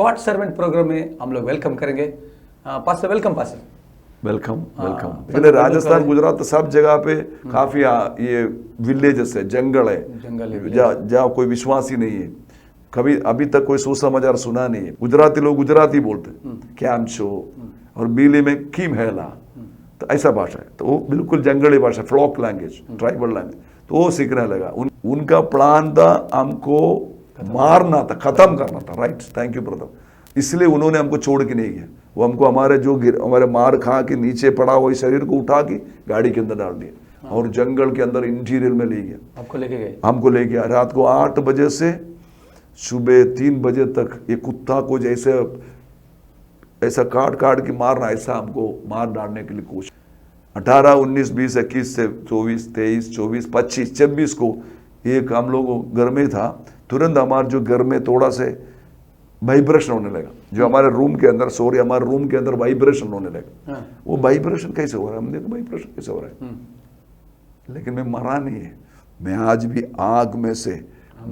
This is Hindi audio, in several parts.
गॉड सर्वेंट प्रोग्राम में हम लोग वेलकम करेंगे। Pastor welcome pastor. Welcome welcome. लेकिन राजस्थान गुजरात सब जगह पे काफी ये विलेजेस है, जंगल है, जहाँ कोई विश्वास ही नहीं है। कभी अभी तक कोई सुसमाचार सुना नहीं है। गुजराती लोग गुजराती बोलते कैम छो और बीली में कीम हैला, तो ऐसा भाषा है। तो वो बिल्कुल जंगली भाषा, फ्लॉक लैंग्वेज, ट्राइबल लैंग्वेज, तो वो सीखने लगा। उनका प्लान था हमको मारना था, खत्म करना था। Right, thank you brother. इसलिए उन्होंने हमको छोड़ के नहीं गया। वो हमको हमारे हमारे मार खा के नीचे पड़ा हुआ शरीर को उठा के गाड़ी के अंदर डाल दिया और जंगल के अंदर इंटीरियर में ले गया। आपको लेके गए? हमको ले गया। रात को 8 बजे से सुबह 3 बजे तक ये कुत्ता को जैसे ऐसा काट काट के मारना, ऐसा हमको मार डालने के लिए कोशिश। 18, 19, 20, 21 से 24, 23, 24, 25, 26 को एक हम लोग घर में था। तुरंत हमारे जो घर में थोड़ा से वाइब्रेशन होने लगा, जो हमारे रूम के अंदर हमारे रूम के अंदर वाइब्रेशन होने लगा। वो वाइब्रेशन कैसे हो रहा है? हमने कहा वाइब्रेशन कैसे हो रहा है? लेकिन मैं मरा नहीं है, मैं आज भी आग में से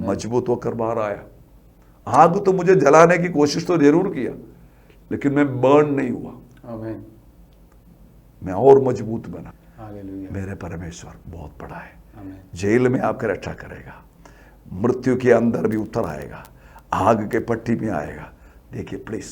मजबूत होकर बाहर आया। आग तो मुझे जलाने की कोशिश तो जरूर किया, लेकिन मैं बर्न नहीं हुआ। मैं और मजबूत बना। मेरे परमेश्वर बहुत बड़ा है। जेल में आपका रक्षा करेगा, मृत्यु के अंदर भी उतर आएगा, आग के पट्टी में आएगा। देखिए प्लीज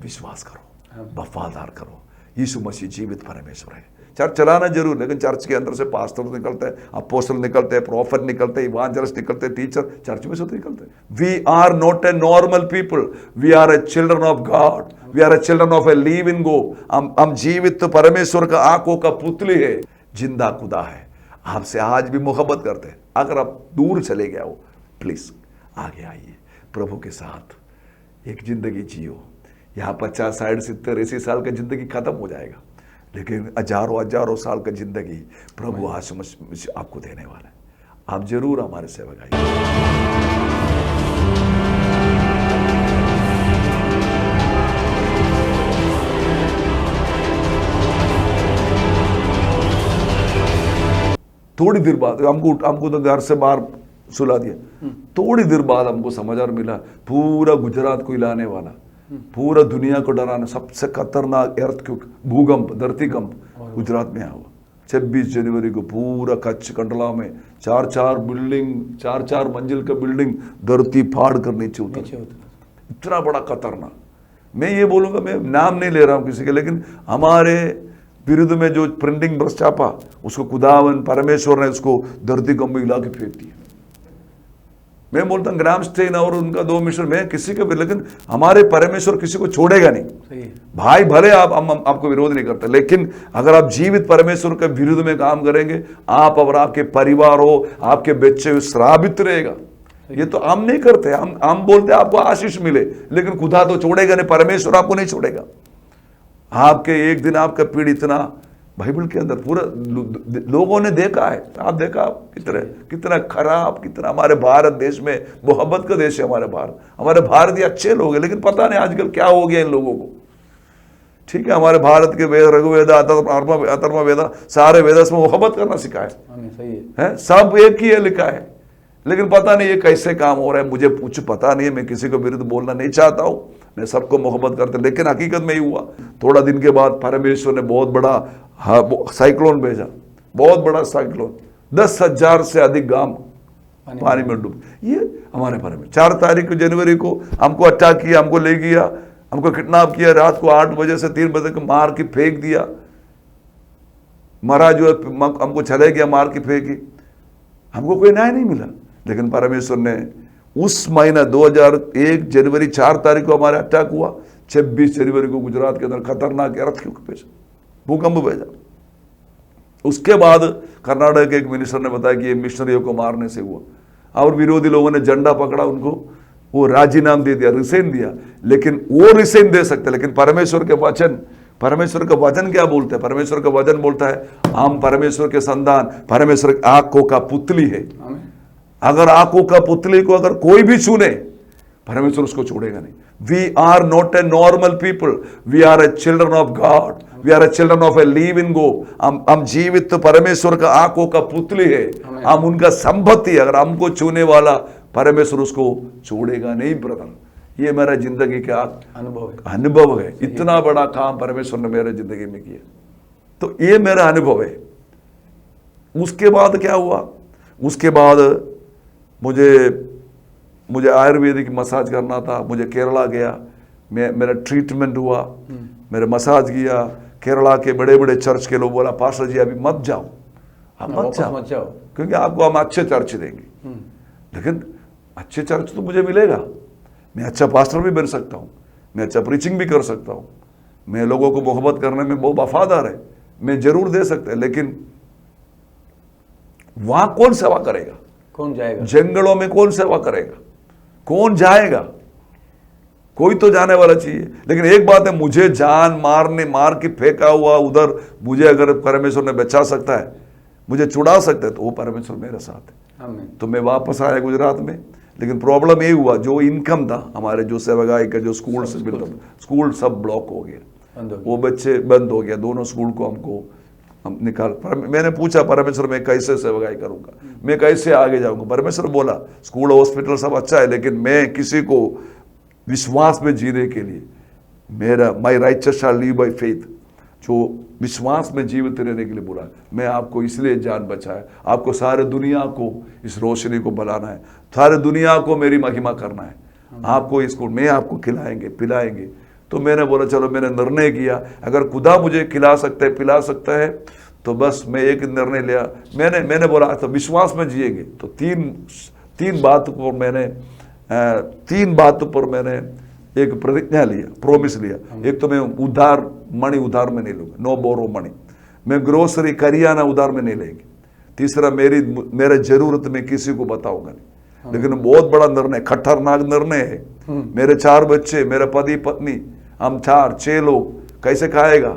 विश्वास करो, वफादार करो। यीशु मसीह जीवित परमेश्वर है। चर्च चलाना जरूर, लेकिन चर्च के अंदर से पास्टर निकलते हैं, अपोस्टल निकलते हैं, प्रॉफिट निकलते हैं, इवांजलिस्ट निकलते हैं, टीचर चर्च में से तो निकलते हैं। We are not a normal people, we are a children of God, we are a children of a living God. हम जीवित परमेश्वर का आंखों का पुतली है, जिंदा खुदा है। आपसे आज भी मोहब्बत करते हैं। अगर आप दूर चले गए हो, प्लीज आगे आइए, प्रभु के साथ एक जिंदगी जियो। यहाँ 50, 60, 70, 80 साल का जिंदगी खत्म हो जाएगा, लेकिन हजारों साल का जिंदगी प्रभु आज आपको देने वाला है। आप जरूर हमारे सेवक आइए। थोड़ी देर बाद हमको तो घर से बाहर सुला दिया। थोड़ी देर बाद हमको समाचार मिला पूरा गुजरात को हिलाने वाला, पूरा दुनिया को डराना सबसे खतरनाक अर्थक्वेक, भूकंप, धरतीकंप गुजरात में आया हुआ। 26 जनवरी को पूरा कच्छ कंडला में 4 मंजिल का बिल्डिंग धरती फाड़ कर नीचे उतर। इतना बड़ा खतरनाक। मैं ये बोलूंगा, मैं नाम नहीं ले रहा हूं किसी के, लेकिन हमारे विरुद्ध में जो प्रिंटिंग प्रेस छापा, उसको खुदावन परमेश्वर ने उसको धरतीकंप में हिला के फेंक दिया। मैं बोलता हूँ ग्राम स्टेन और उनका 2 मिशन में किसी के भी, लेकिन हमारे परमेश्वर किसी को छोड़ेगा नहीं। भाई भले हम आपको विरोध नहीं करते, लेकिन अगर आप जीवित परमेश्वर के विरुद्ध में काम करेंगे, आप और आपके परिवार हो, आपके बच्चे श्रापित रहेगा। ये तो हम नहीं करते, हम बोलते आपको आशीष मिले, लेकिन खुदा तो छोड़ेगा नहीं, परमेश्वर आपको नहीं छोड़ेगा। आपके एक दिन आपका पीढ़ी इतना बाइबल के अंदर पूरा लोगों ने देखा है। आप देखा कितना खराब, कितना हमारे भारत देश में मोहब्बत का देश है हमारे भारतीय अच्छे लोग हैं, लेकिन पता नहीं आजकल क्या हो गया इन लोगों को। ठीक है, हमारे भारत के वेद, रघुवेद, अथर्ववेद, सारे वेदस में मोहब्बत करना सिखाया है, सब एक ही है लिखा है, लेकिन पता नहीं ये कैसे काम हो रहा है। मुझे कुछ पता नहीं है, मैं किसी को विरुद्ध बोलना नहीं चाहता हूं, मैं सबको मोहब्बत करते, लेकिन हकीकत में ही हुआ। थोड़ा दिन के बाद परमेश्वर ने बहुत बड़ा साइक्लोन भेजा, बहुत बड़ा साइक्लोन, 10,000 से अधिक गांव पानी में डूब। ये हमारे परमेश्वर 4 तारीख जनवरी को हमको अटैक किया, हमको ले गया, हमको किडनैप किया, रात को 8 बजे से 3 बजे तक मार के फेंक दिया। मरा जो हमको चले गया, मार के फेंकी, हमको कोई न्याय नहीं मिला। लेकिन परमेश्वर ने उस महीना 2001 जनवरी 4 तारीख को हमारे अटैक हुआ, 26 जनवरी को गुजरात के अंदर खतरनाक अर्थक्वेक भेजा, भूकंप भेजा। उसके बाद कर्नाटक के एक मिनिस्टर ने बताया कि ये मिशनरियों को मारने से हुआ, और विरोधी लोगों ने झंडा पकड़ा, उनको वो राजीनामा दे दिया, रिसाइन दिया। लेकिन वो रिसाइन दे सकते, लेकिन परमेश्वर का वचन क्या बोलते हैं? परमेश्वर का वचन बोलता है हम परमेश्वर के संतान, परमेश्वर की आंखों का पुतली है। अगर आंखों का पुतली को अगर कोई भी छूने, परमेश्वर उसको छोड़ेगा नहीं। We are not a normal people, we are a children of God, we are a children of a living God. हम जीवित परमेश्वर का आंखों का पुतली है, हम उनका संपत्ति। अगर हमको छूने वाला, परमेश्वर उसको छोड़ेगा नहीं ब्रदर। ये मेरा जिंदगी का अनुभव है। इतना बड़ा काम परमेश्वर ने मेरे जिंदगी में किया, तो ये मेरा अनुभव है। उसके बाद क्या हुआ, उसके बाद मुझे आयुर्वेदिक मसाज करना था। मुझे केरला गया, मेरा ट्रीटमेंट हुआ, मेरे मसाज किया। केरला के बड़े बड़े चर्च के लोग बोला, पास्टर जी अभी मत जाओ, आप मत जाओ, क्योंकि आपको हम अच्छे चर्च देंगे। लेकिन अच्छे चर्च तो मुझे मिलेगा, मैं अच्छा पास्टर भी बन सकता हूँ, मैं अच्छा प्रीचिंग भी कर सकता हूँ, मैं लोगों को मोहब्बत करने में बहुत वफादार है, मैं जरूर दे सकता है। लेकिन वहां कौन सेवा करेगा, कौन जाएगा, जंगलों में कौन सेवा करेगा, कौन जाएगा, कोई तो जाने वाला चाहिए। लेकिन एक बात है, मुझे मार के फेंका हुआ उधर, मुझे अगर परमेश्वर ने बचा सकता है, मुझे छुड़ा सकता है, तो वो परमेश्वर मेरे साथ है। तो मैं वापस आया गुजरात में। लेकिन प्रॉब्लम ये हुआ, जो इनकम था हमारे, जो सेवागाई का जो स्कूल से मिलता था, स्कूल सब ब्लॉक हो गया, वो बच्चे बंद हो गया, दोनों स्कूल को हम निकाल। मैंने पूछा, परमेश्वर मैं कैसे सेवागाई करूंगा, मैं कैसे आगे जाऊंगा। परमेश्वर बोला, स्कूल हॉस्पिटल सब अच्छा है, लेकिन मैं किसी को विश्वास में जीने के लिए, my righteous shall live by faith, जो विश्वास में जीवित रहने के लिए बोला। मैं आपको इसलिए जान बचाया, आपको सारे दुनिया को इस रोशनी को बनाना है, सारे दुनिया को मेरी महिमा करना है, आपको इसको मैं आपको खिलाएंगे पिलाएंगे। तो मैंने बोला, चलो, मैंने निर्णय किया, अगर खुदा मुझे खिला सकता है पिला सकता है, तो बस मैं एक निर्णय लिया। मैंने बोला, तो विश्वास में जिएंगे। तो तीन बातों पर मैंने एक प्रतिज्ञा लिया, प्रोमिस लिया। एक तो मैं उधार में नहीं लूंगा, नो बोरो मनी। मैं ग्रोसरी करियाना उधार में नहीं लेंगे। तीसरा, मेरे जरूरत में किसी को बताऊंगा नहीं। लेकिन बहुत बड़ा निर्णय, खतरनाक निर्णय है। मेरे 4 बच्चे, मेरा पति पत्नी, हम 6 लोग, कैसे खाएगा?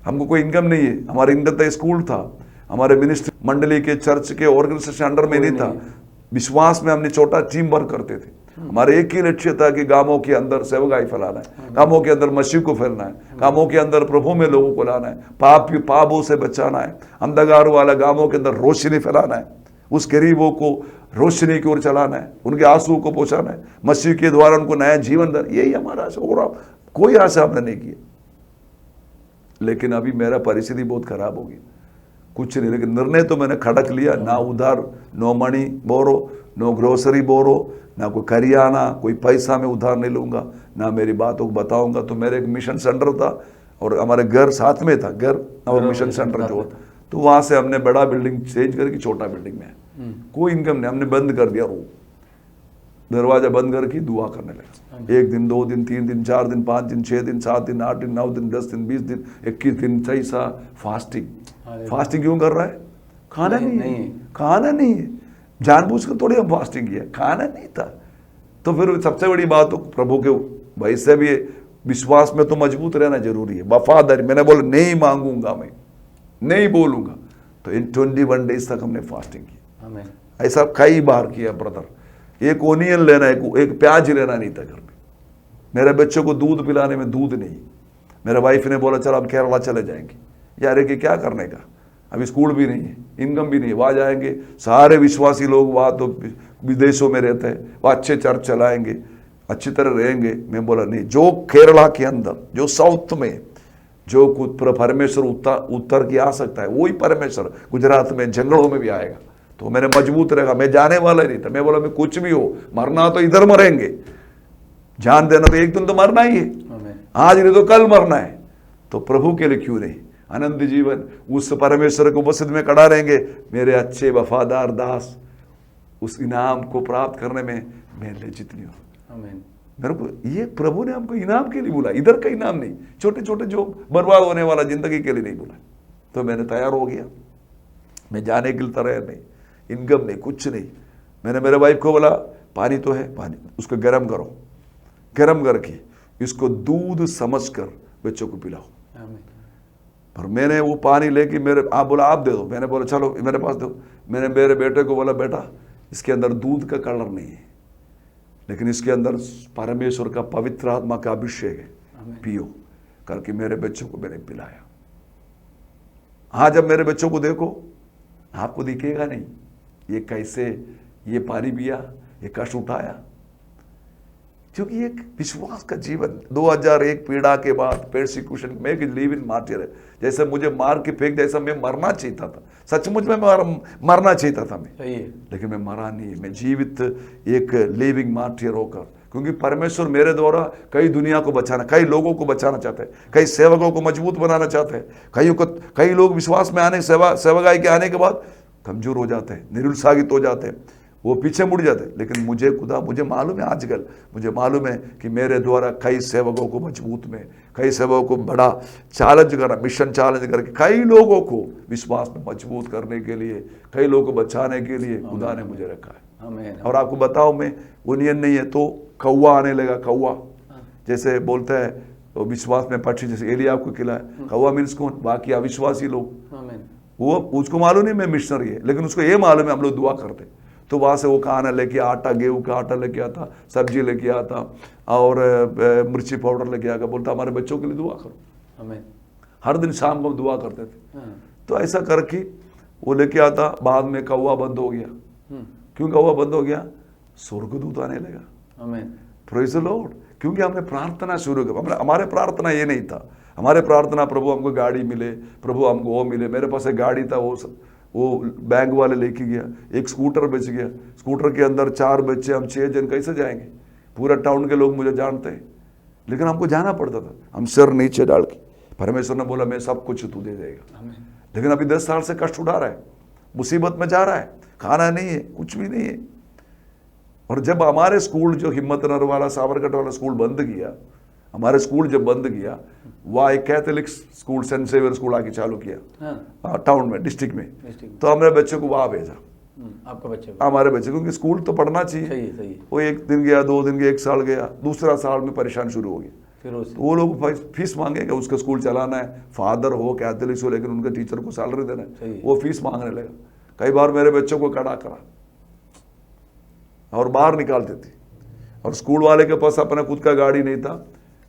हमको कोई इनकम नहीं है। हमारा इनकम तो स्कूल था, हमारे मिनिस्ट्री मंडली के चर्च के ऑर्गेनाइजेशन अंडर में नहीं था। विश्वास में हमने छोटा टीम वर्क करते थे। हमारे एक ही लक्ष्य था कि गांवों के अंदर सेवकाई फैलाना है, गांवों के अंदर मसीह को फैलाना है, गांवों के अंदर प्रभु में लोगों को लाना है, पापों से बचाना है, अंधकार वाला गांवों के अंदर रोशनी फैलाना है, उस गरीबों को रोशनी की ओर चलाना है, उनके आंसू को पहुंचाना है, मसीह के द्वारा उनको नया जीवन देना। यही हमारा आशा, और कोई आशा हमने नहीं किया। लेकिन अभी मेरा परिस्थिति बहुत खराब हो गई, कुछ नहीं। लेकिन निर्णय तो मैंने खड़क लिया, ना उधार, no money borrow, no grocery borrow, ना कोई करियाना, कोई पैसा मैं उधार नहीं लूंगा, ना मेरी बातों को बताऊंगा। तो मेरे एक मिशन सेंटर था और हमारे घर साथ में था, घर और मिशन सेंटर जो, तो वहां से हमने बड़ा बिल्डिंग चेंज करके छोटा बिल्डिंग में, कोई इनकम नहीं, हमने बंद कर दिया रूम, दरवाजा बंद करके दुआ करने लगे। 1 दिन, 2 दिन, 3 दिन, 4 दिन, 5 दिन, 6 दिन, 7 दिन, 8 दिन, 9 दिन, 10 दिन, 20 दिन, 21 दिन, ऐसा फास्टिंग क्यों कर रहा है? खाना नहीं है। जानबूझकर थोड़ी हम फास्टिंग किया, खाना नहीं था। तो फिर सबसे बड़ी बात तो प्रभु के वैसे भी विश्वास में तो मजबूत रहना जरूरी है, वफादारी। मैंने बोला, नहीं मांगूंगा, मैं नहीं बोलूंगा। तो इन 21 डेज तक हमने फास्टिंग की। ऐसा कई बार किया ब्रदर। एक ओनियन लेना, एक प्याज लेना नहीं था घर में। मेरे बच्चों को दूध पिलाने में दूध नहीं। मेरे वाइफ ने बोला, चल अब केरला चले जाएंगे। यार कि क्या करने का, अभी स्कूल भी नहीं है, इनकम भी नहीं है, वहाँ जाएंगे, सारे विश्वासी लोग वहाँ तो विदेशों में रहते हैं, वहाँ अच्छे चर्च चलाएंगे, अच्छी तरह रहेंगे। मैं बोला नहीं, जो केरला के अंदर, जो साउथ में, जो परमेश्वर उत्तर की आ सकता है, वही परमेश्वर गुजरात में जंगलों में भी आएगा। तो मैंने मजबूत रहेगा, मैं जाने वाला नहीं था। मैं बोला, मैं कुछ भी हो, मरना तो इधर मरेंगे, जान देना तो एक दिन तो मरना ही है, आज नहीं तो कल मरना है। तो प्रभु के लिए क्यों नहीं, आनंद जीवन उस परमेश्वर को उपस्थित में खड़ा रहेंगे। मेरे अच्छे वफादार दास उस इनाम को प्राप्त करने में मैं लज्जित नहीं हूं। मेरे को ये प्रभु ने हमको इनाम के लिए बोला, इधर का इनाम नहीं, छोटे छोटे जो बर्बाद होने वाला जिंदगी के लिए नहीं बोला। तो मैंने तैयार हो गया, मैं जाने के लिए तैयार नहीं, इनकम नहीं, कुछ नहीं। मैंने मेरे वाइफ को बोला, पानी तो है, पानी उसको गर्म करो, गर्म करके इसको दूध समझकर बच्चों को पिलाओ। पर मैंने वो पानी लेके आप बोला आप दे दो, मैंने बोला चलो मेरे पास दो। मैंने मेरे बेटे को बोला, बेटा इसके अंदर दूध का कलर नहीं है, लेकिन इसके अंदर परमेश्वर का पवित्र आत्मा का अभिषेक है, पियो करके मेरे बच्चों को मैंने पिलाया। हाँ, जब मेरे बच्चों को देखो, आपको दिखेगा नहीं ये कैसे ये पानी पिया, ये कष्ट उठाया। क्योंकि एक विश्वास का जीवन 2001 पीड़ा के बाद परसिक्यूशन में लिव इन मार्टियर है। जैसे मुझे मार के फेंक दिया, ऐसा मैं मरना चाहिए था, सचमुच में मरना चाहिए था मैं, सही है। लेकिन मैं मरा नहीं, मैं जीवित एक लिविंग मार्टियर होकर, क्योंकि परमेश्वर मेरे द्वारा कई दुनिया को बचाना, कई लोगों को बचाना चाहते हैं, कई सेवकों को मजबूत बनाना चाहते हैं। कई लोग विश्वास में आने सेवकाई के आने के बाद कमजोर हो जाते हैं, निरुत्साहित हो जाते हैं, वो पीछे मुड़ जाते हैं। लेकिन मुझे मालूम है, आजकल मुझे मालूम है कि मेरे द्वारा कई सेवकों को मजबूत में, कई सेवकों को बड़ा चैलेंज करना, मिशन चैलेंज करके कई लोगों को विश्वास में मजबूत करने के लिए, कई लोगों को बचाने के लिए खुदा ने मुझे रखा है। आमीन। और आपको बताओ, मैं ओनियन नहीं है तो कौवा आने लगा। कौवा जैसे बोलता है वो विश्वास में पक्षी, जैसे एलिया को खिलाया, कौवा मीन्स कौन? बाकी अविश्वासी लोग। आमीन। वो उसको मालूम नहीं मैं मिशनरी है, लेकिन उसको ये मालूम है हम लोग दुआ करते। तो वहाँ से वो खाना लेके आटा, गेहूँ का आटा लेके आता, सब्जी लेके आता और मिर्ची पाउडर लेके आकर बोलता हमारे बच्चों के लिए दुआ करो। आमीन। हर दिन शाम को हम दुआ करते थे। हाँ। तो ऐसा करके वो लेके आता। बाद में कौवा बंद हो गया। क्यों कौवा बंद हो गया? स्वर्गदूत आने लगा। आमीन। Praise the Lord. क्योंकि हमने प्रार्थना शुरू की। हमारे प्रार्थना ये नहीं था, हमारे प्रार्थना प्रभु हमको गाड़ी मिले, प्रभु हमको वो मिले। मेरे पास एक गाड़ी था, वो बैंक वाले लेके गया। एक स्कूटर बेच गया, स्कूटर के अंदर 4 बच्चे, हम 6 जन कैसे जाएंगे? पूरा टाउन के लोग मुझे जानते हैं, लेकिन हमको जाना पड़ता था। हम सिर नीचे डाल के, परमेश्वर ने बोला मैं सब कुछ तू दे देगा। लेकिन अभी 10 साल से कष्ट उठा रहा है, मुसीबत में जा रहा है, खाना नहीं है, कुछ भी नहीं है। और जब हमारे स्कूल जो हिम्मतनगर वाला, साबरकांठा वाला स्कूल बंद किया, हमारे स्कूल जब बंद किया, वहाँ एक Catholic school, saint Saviour school आके चालू किया टाउन में, डिस्ट्रिक्ट में। तो हमने बच्चे को वहाँ भेजा। आपका बच्चे? हमारे बच्चे, क्योंकि स्कूल तो पढ़ना चाहिए। सही है, सही है। वो 1 दिन गया, 2 दिन गया, 1 साल गया, दूसरा साल में परेशान शुरू हो गया। फिर तो वो लोग फीस मांगेगा, उसका स्कूल चलाना है, फादर हो कैथोलिक हो, लेकिन उनके टीचर को सैलरी देना है, वो फीस मांगने लगा। कई बार मेरे बच्चों को खड़ा करा और बाहर निकाल देती। और स्कूल वाले के पास अपना खुद का गाड़ी नहीं था,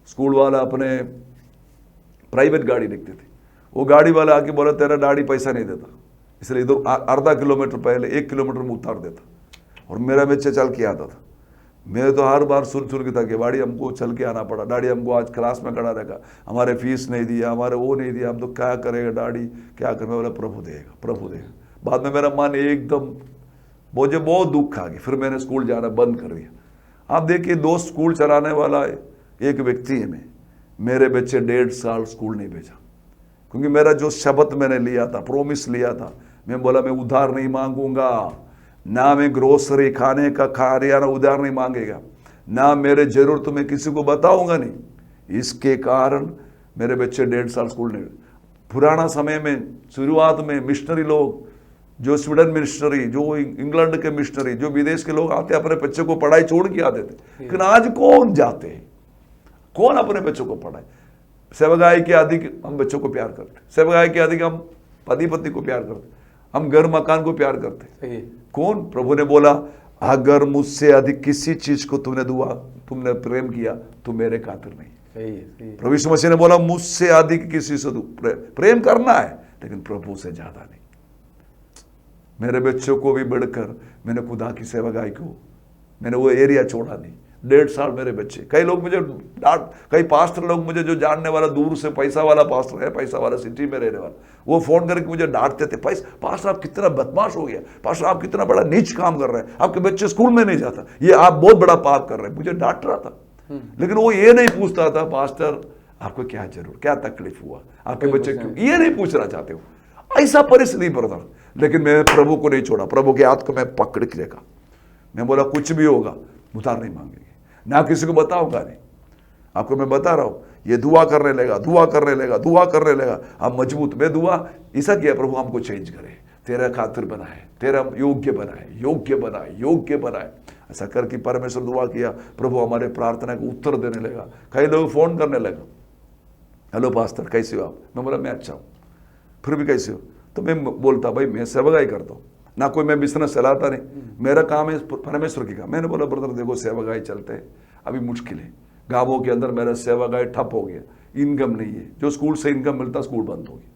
स्कूल वाला अपने प्राइवेट गाड़ी देखते थे। वो गाड़ी वाला आके बोला तेरा डैडी पैसा नहीं देता, इसलिए इधर आधा किलोमीटर पहले 1 किलोमीटर में उतार देता। और मेरा बच्चा चल के आता था। मैं तो हर बार सुन के था कि डैडी हमको चल के आना पड़ा, डैडी हमको आज क्लास में खड़ा रखा, हमारे फीस नहीं दिया, हमारे वो नहीं दिया, हम तो क्या करेगा डैडी, क्या करें? बोला प्रभु देगा, प्रभु देगा। बाद में मेरा मन एकदम, मुझे बहुत दुख आ गया। फिर मैंने स्कूल जाना बंद कर दिया। आप देखिए, 2 स्कूल चलाने वाला एक व्यक्ति है मैं, मेरे बच्चे 1.5 साल स्कूल नहीं भेजा, क्योंकि मेरा जो शब्द मैंने लिया था, प्रोमिस लिया था, मैं बोला मैं उधार नहीं मांगूंगा, ना मैं ग्रोसरी खाने का खारियाना उधार नहीं मांगेगा, ना मेरे जरूरत में किसी को बताऊंगा नहीं। इसके कारण मेरे बच्चे 1.5 साल स्कूल नहीं। पुराना समय में, शुरुआत में मिशनरी लोग, जो स्वीडन मिशनरी, जो इंग्लैंड के मिशनरी, जो विदेश के लोग आते अपने बच्चे को पढ़ाई छोड़ के आते थे। लेकिन आज कौन जाते हैं, कौन अपने बच्चों को पढ़ाए? सेवकाई के अधिक हम बच्चों को प्यार करते, सेवकाई के अधिक हम पति पत्नी को प्यार करते, हम घर मकान को प्यार करते। कौन? प्रभु ने बोला अगर मुझसे अधिक किसी चीज को तुमने प्रेम किया तो मेरे खातिर नहीं। प्रभु यीशु मसीह ने बोला मुझसे अधिक किसी से प्रेम करना है, लेकिन प्रभु से ज्यादा नहीं। मेरे बच्चों को भी बढ़कर मैंने खुदा की सेवकाई को, मैंने वो एरिया छोड़ा नहीं। 1.5 साल मेरे बच्चे, कई लोग मुझे कई पास्टर लोग मुझे, जो जानने वाला दूर से पैसा वाला पास्टर है, पैसा वाला सिटी में रहने वाला, वो फोन करके मुझे डांटते थे, पास्टर आप कितना बदमाश हो गया, पास्टर आप कितना बड़ा नीच काम कर रहे हैं, आपके बच्चे स्कूल में नहीं जाता, ये आप बहुत बड़ा पाप कर रहे हैं। मुझे डांट रहा था, लेकिन वो ये नहीं पूछता था पास्टर आपको क्या जरूर, क्या तकलीफ हुआ, आपके बच्चे क्यों, ये नहीं पूछना चाहते हो। ऐसा परिस्थिति पर था, लेकिन मैं प्रभु को नहीं छोड़ा, प्रभु के हाथ को मैं पकड़ के रखा। मैं बोला कुछ भी होगा उधार नहीं मांगेंगे, ना किसी को बताऊंगा नहीं। आपको मैं बता रहा हूं, ये दुआ करने लगा, दुआ करने लगा, दुआ करने लगा, हम मजबूत। मैं दुआ ऐसा किया, प्रभु हमको चेंज करे, तेरा खातिर बनाए, तेरा योग्य बनाए, योग्य बनाए, योग्य बनाए। ऐसा करके परमेश्वर दुआ किया, प्रभु हमारे प्रार्थना को उत्तर देने लगा। कई लोग फोन करने लगा, हेलो पास्टर कैसे हो आप? मैं बोला मैं अच्छा हूँ। फिर भी कैसे हो? तो मैं बोलता भाई मैं सेवकाई करता हूँ, ना कोई मैं बिजनेस चलाता नहीं, मेरा काम है परमेश्वर की काम। मैंने बोला ब्रदर देखो सेवकाई चलते हैं, अभी मुश्किल है, गांवों के अंदर मेरा सेवकाई ठप हो गया, इनकम नहीं है, जो स्कूल से इनकम मिलता स्कूल बंद हो गया,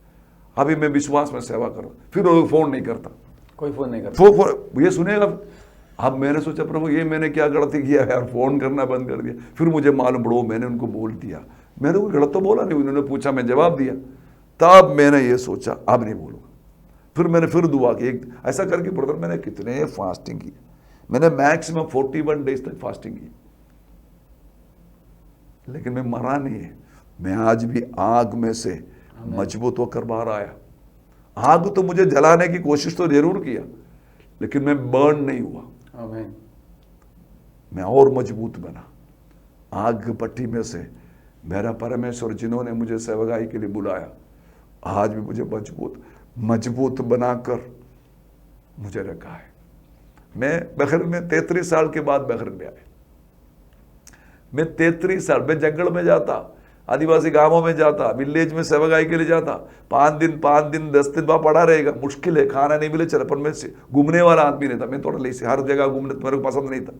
अभी मैं विश्वास में सेवा कर रहा हूँ। फिर वो फोन नहीं करता, कोई फोन नहीं करता, ये सुनेगा अब मैंने सोचा प्रभु ये मैंने क्या गलती किया यार, फोन करना बंद कर दिया। फिर मुझे मालूम पड़ा मैंने उनको बोल दिया, मैंने कोई गलत तो बोला नहीं, उन्होंने पूछा मैं जवाब दिया। तब मैंने ये सोचा अब नहीं बोलूँगा। फिर मैंने फिर दुआ की, एक ऐसा करके ब्रदर मैंने कितने फास्टिंग की, मैंने मैक्सिमम 41 डेज तक फास्टिंग की, लेकिन मैं मरा नहीं है। मैं आज भी आग में से मजबूत होकर बाहर आया। आग तो मुझे जलाने की कोशिश तो जरूर किया, लेकिन मैं बर्न नहीं हुआ। आमीन। मैं और मजबूत बना। आग पट्टी में से मेरा परमेश्वर जिन्होंने मुझे सेवकाई के लिए बुलाया, आज भी मुझे मजबूत बनाकर मुझे रखा है। मैं बहरीन में 33 साल के बाद बहरीन में आया। मैं 33 साल मैं जंगल में जाता, आदिवासी गांवों में जाता, विलेज में सेवकाई के लिए जाता, 5 दिन 10 दिन वहां पड़ा रहेगा। मुश्किल है, खाना नहीं मिले चले, पर मैं घूमने वाला आदमी नहीं था। मैं थोड़ा लेसी, हर जगह घूमने मेरे को पसंद नहीं था।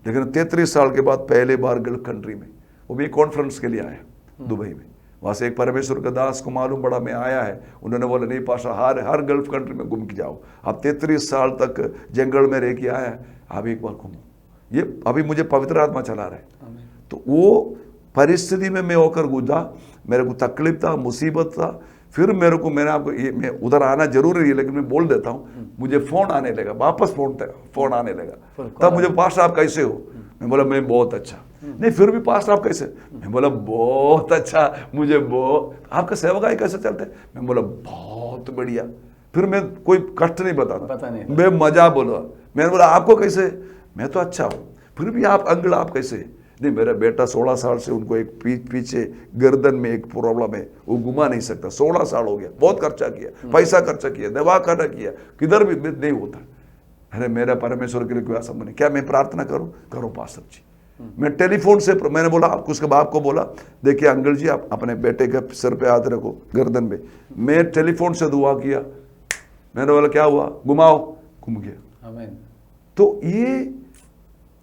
लेकिन 33 साल के बाद पहले बार गल्फ कंट्री में, वो भी कॉन्फ्रेंस के लिए आया दुबई में। वहां से एक परमेश्वर का दास को मालूम पड़ा मैं आया है, उन्होंने बोला नहीं पाशा हर गल्फ कंट्री में घूम के जाओ। अब 33 साल तक जंगल में रह के आया है, अब एक बार घूमो। ये अभी मुझे पवित्र आत्मा चला रहा है। तो वो परिस्थिति में मैं होकर गुजरा, मेरे को तकलीफ था, मुसीबत था। फिर मेरे को मैंने आपको ये मैं उधर आना जरूरी है, लेकिन मैं बोल देता हूँ, मुझे फोन आने लगा, वापस फोन आने लगा। तब मुझे पास्टर आप कैसे हो? मैं बोला मैं बहुत अच्छा। नहीं फिर भी पास्टर आप कैसे? मैं बोला बहुत अच्छा, मुझे बहुत। आपका सेवकाई कैसे चलते? मैं बोला बहुत बढ़िया। फिर मैं कोई कष्ट नहीं बताता, मैं मजा बोला। मैंने बोला आपको कैसे? मैं तो अच्छा हूँ। फिर भी आप अंकल आप कैसे? नहीं मेरा बेटा 16 साल से उनको एक पीछे गर्दन में एक प्रॉब्लम है, वो घुमा नहीं सकता। 16 साल हो गया, बहुत खर्चा किया, पैसा खर्चा किया, दवा खाना किया, किधर भी नहीं होता। अरे मेरा परमेश्वर के लिए कोई असंभव नहीं। क्या मैं प्रार्थना करूं? करो पास्टर जी। मैं टेलीफोन से मैंने बोला, उसके बाप को बोला देखिए अंकल जी आप अपने बेटे के सिर पे हाथ रखो, गर्दन पे। मैं टेलीफोन से दुआ किया, मैंने बोला क्या हुआ? घुमाओ, घूम गया। आमीन। तो ये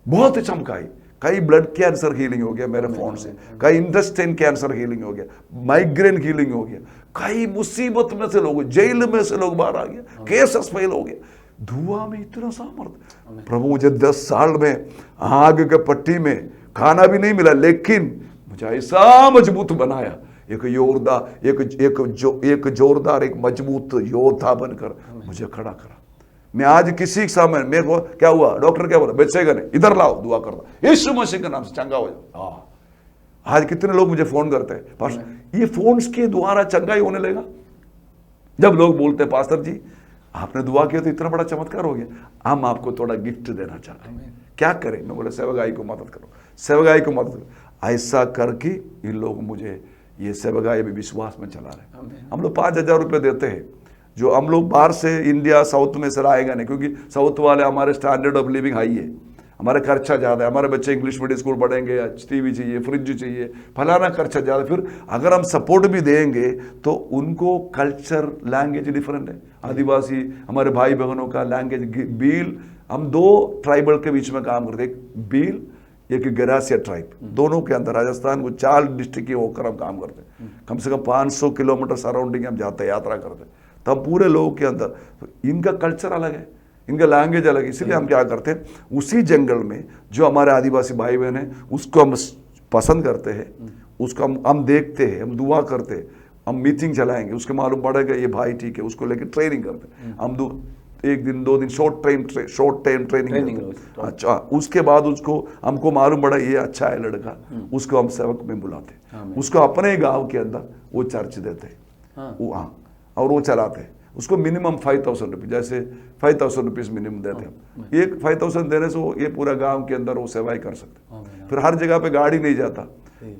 बहुत चमकाई। कई ब्लड कैंसर हीलिंग हो गया मेरे फोन से, कई इंटेस्टाइन कैंसर हीलिंग हो गया, माइग्रेन हीलिंग हो गया, कई मुसीबत में से लोग, जेल में से लोग बाहर आ गया, केसेस फेल हो गया। दुआ में इतना सामर्थ। प्रभु मुझे 10 साल में आग के पट्टी में खाना भी नहीं मिला, लेकिन मुझे ऐसा मजबूत बनाया, एक जोरदार एक मजबूत योद्धा बनकर मुझे खड़ा करा। मैं आज किसी के सामने, मेरे को क्या हुआ? डॉक्टर क्या बोला? बचेगा नहीं, इधर लाओ, दुआ करता यीशु मसीह के नाम से चंगा हो जाओ। आज कितने लोग मुझे फोन करते हैं, पास्टर ये फोन के द्वारा चंगा ही होने लगा। जब लोग बोलते हैं पास्टर जी आपने दुआ किया तो इतना बड़ा चमत्कार हो गया, हम आपको थोड़ा गिफ्ट देना चाहते हैं, क्या करें? मैं बोला सेवकाई को मदद करो, सेवकाई को मदद करो। ऐसा करके इन लोग मुझे ये सेवकाई भी विश्वास में चला रहे। हम लोग 5,000 रुपये देते हैं, जो हम लोग बाहर से इंडिया साउथ में से आएगा नहीं, क्योंकि साउथ वाले हमारे स्टैंडर्ड ऑफ लिविंग हाई है, हमारे खर्चा ज़्यादा है, हमारे बच्चे इंग्लिश मीडियम स्कूल पढ़ेंगे, टीवी चाहिए, फ्रिज चाहिए, फलाना खर्चा ज़्यादा। फिर अगर हम सपोर्ट भी देंगे तो उनको कल्चर लैंग्वेज डिफरेंट है। आदिवासी हमारे भाई बहनों का लैंग्वेज बील, हम 2 ट्राइबल के बीच में काम करते, एक बील एक गरासिया ट्राइब, दोनों के अंदर राजस्थान को 4 डिस्ट्रिक्ट होकर हम काम करते हैं। कम से कम 500 किलोमीटर सराउंडिंग हम जाते हैं, यात्रा करते हैं, तब पूरे लोगों के अंदर तो इनका कल्चर अलग है, इनका लैंग्वेज अलग है। इसलिए हम क्या करते हैं, उसी जंगल में जो हमारे आदिवासी भाई बहन हैं उसको हम पसंद करते हैं, उसको हम देखते हैं, हम दुआ करते हैं, हम मीटिंग चलाएंगे, उसके मालूम पड़ेगा ये भाई ठीक है, उसको लेकर ट्रेनिंग करते हैं। हम 1 दिन 2 दिन शॉर्ट टाइम ट्रेनिंग। अच्छा, उसके बाद उसको हमको मालूम पड़ा ये अच्छा है लड़का, उसको हम सेवक में बुलाते हैं, उसको अपने गाँव के अंदर वो चर्च देते हैं, हाँ, और वो चलाते हैं। उसको मिनिमम 5,000 रुपये, जैसे 5,000 रुपीज़ मिनिमम देते हैं। ये 5,000 देने से वो ये पूरा गांव के अंदर वो सेवाई कर सकते। फिर हर जगह पे गाड़ी नहीं जाता,